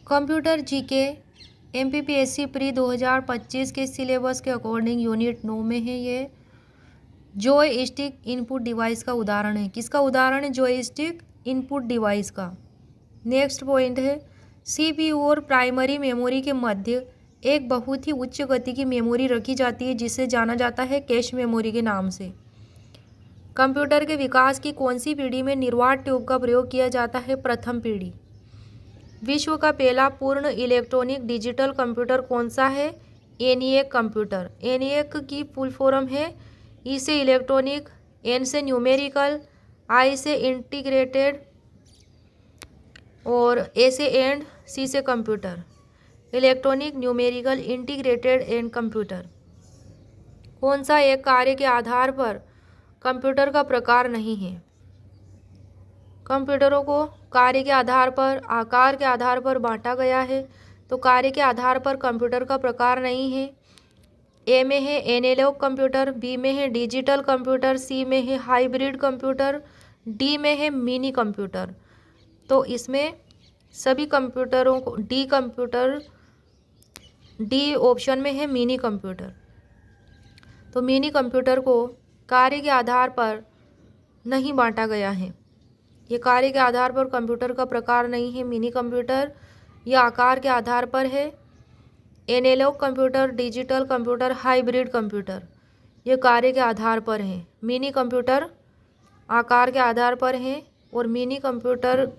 Computer GK MPPSC pre 2025 के syllabus के according unit 9 में है। ये जॉयस्टिक इनपुट डिवाइस का उदाहरण है। किसका उदाहरण है? जॉयस्टिक इनपुट डिवाइस का। नेक्स्ट पॉइंट है सीपीयू और प्राइमरी मेमोरी के मध्य एक बहुत ही उच्च गति की मेमोरी रखी जाती है जिसे जाना जाता है कैश मेमोरी के नाम से। कंप्यूटर के विकास की कौन सी पीढ़ी में निर्वात ट्यूब का प्रयोग किया जाता है? प्रथम पीढ़ी। विश्व का पहला पूर्ण इलेक्ट्रॉनिक डिजिटल कंप्यूटर कौन सा है? ENIAC computer. एनिएक की फुल फॉर्म है ई से इलेक्ट्रॉनिक, एन से न्यूमेरिकल, आई से इंटीग्रेटेड और ए से एंड, सी से computer. Electronic, numerical, integrated and computer. कौन सा एक कार्य के आधार पर कंप्यूटर का प्रकार नहीं है? कंप्यूटरों को कार्य के आधार पर, आकार के आधार पर बांटा गया है, तो कार्य के आधार पर कंप्यूटर का प्रकार नहीं है। ए में है एनालॉग कंप्यूटर, बी में है डिजिटल कंप्यूटर, सी में है हाइब्रिड कंप्यूटर, डी में है मिनी कंप्यूटर। तो इसमें सभी कंप्यूटरों को डी ऑप्शन में है मिनी कंप्यूटर। तो मिनी कंप्यूटर को कार्य के आधार पर नहीं बांटा गया है। ये कार्य के आधार पर कंप्यूटर का प्रकार नहीं है मिनी कंप्यूटर। यह आकार के आधार पर है। Analog computer, digital computer, hybrid computer ये कार्य के आधार पर हैं। मिनी कंप्यूटर आकार के आधार पर हैं और मिनी कंप्यूटर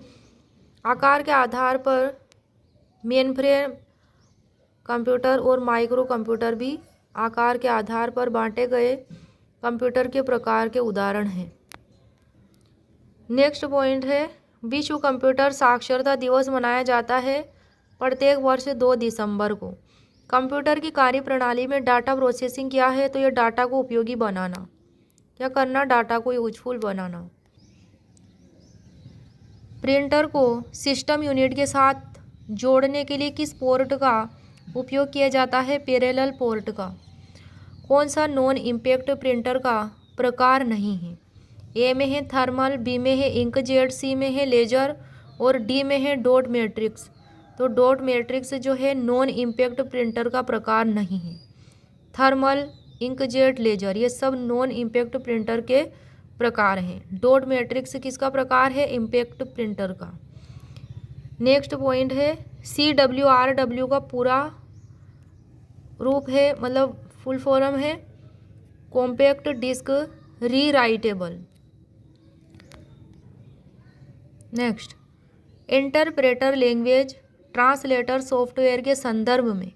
आकार के आधार पर मेनफ्रेम कंप्यूटर और माइक्रो कंप्यूटर भी आकार के आधार पर बांटे गए कंप्यूटर के प्रकार के उदाहरण हैं। नेक्स्ट पॉइंट है विश्व कंप्यूटर साक्षरता दिवस मनाया जाता है प्रत्येक वर्ष 2 दिसंबर को। कंप्यूटर की कार्यप्रणाली में डाटा प्रोसेसिंग क्या है? तो यह डाटा को उपयोगी बनाना। क्या करना? डाटा को यूजफुल बनाना। प्रिंटर को सिस्टम यूनिट के साथ जोड़ने के लिए किस पोर्ट का उपयोग किया जाता है? पैरेलल पोर्ट का। कौन सा नॉन इम्पैक्ट प्रिंटर का प्रकार नहीं है? ए में है थर्मल, बी में है इंकजेट, सी में है लेजर और डी में है डॉट मैट्रिक्स। तो डॉट मैट्रिक्स जो है नॉन इम्पैक्ट प्रिंटर का प्रकार नहीं है। थर्मल, इंकजेट, लेजर ये सब नॉन इम्पैक्ट प्रिंटर के प्रकार हैं। डॉट मैट्रिक्स किसका प्रकार है? इम्पैक्ट प्रिंटर का। नेक्स्ट पॉइंट है CWRW का पूरा रूप है, मतलब फुल फॉर्म है compact disc rewritable. Next interpreter language translator software के संदर्भ में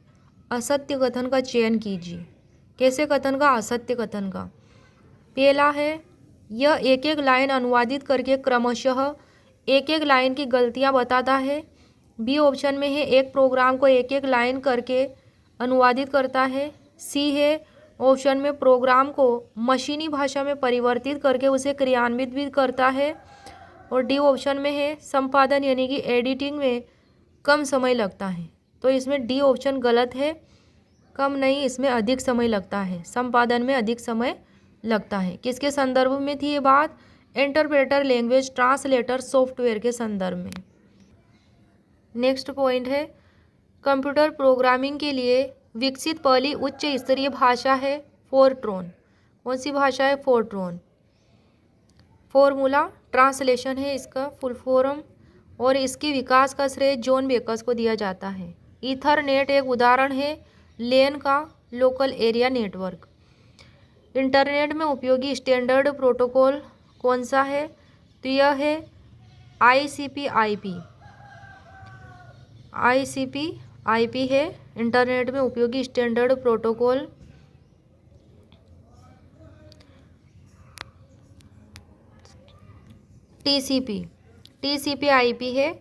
असत्य कथन का चयन कीजिए। कैसे कथन का? असत्य कथन का। पहला है यह एक एक लाइन अनुवादित करके क्रमशः एक एक लाइन की गलतियां बताता है। बी ऑप्शन में है एक प्रोग्राम को एक एक लाइन करके अनुवादित करता है। सी है ऑप्शन में प्रोग्राम को मशीनी भाषा में परिवर्तित करके उसे क्रियान्वित भी करता है। और डी ऑप्शन में है संपादन यानी कि एडिटिंग में कम समय लगता है। तो इसमें डी ऑप्शन गलत है। कम नहीं, इसमें अधिक समय लगता है। संपादन में अधिक समय लगता है। किसके संदर्भ में थी ये बात? इंटरप्रेटर लैंग्वेज ट्रांसलेटर सॉफ्टवेयर के संदर्भ में। नेक्स्ट पॉइंट है कंप्यूटर प्रोग्रामिंग के लिए विकसित पहली उच्च स्तरीय भाषा है फोरट्रॉन। कौन सी भाषा है? फोरट्रॉन। फॉर्मूला ट्रांसलेशन है इसका फुल फॉर्म और इसके विकास का श्रेय जॉन बेकस को दिया जाता है। ईथरनेट एक उदाहरण है लेन का, लोकल एरिया नेटवर्क। इंटरनेट में उपयोगी स्टैंडर्ड प्रोटोकॉल कौन सा है? तो यह है ICP/IP है इंटरनेट में उपयोगी स्टैंडर्ड प्रोटोकॉल। TCP/IP है।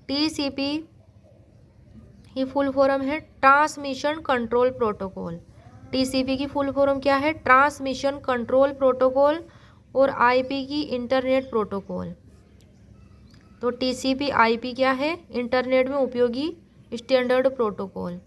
TCP की फुल फॉर्म है ट्रांसमिशन कंट्रोल प्रोटोकॉल। TCP की फुल फॉर्म क्या है? ट्रांसमिशन कंट्रोल प्रोटोकॉल और IP की इंटरनेट प्रोटोकॉल। तो TCP/IP क्या है? इंटरनेट में उपयोगी स्टैंडर्ड प्रोटोकॉल।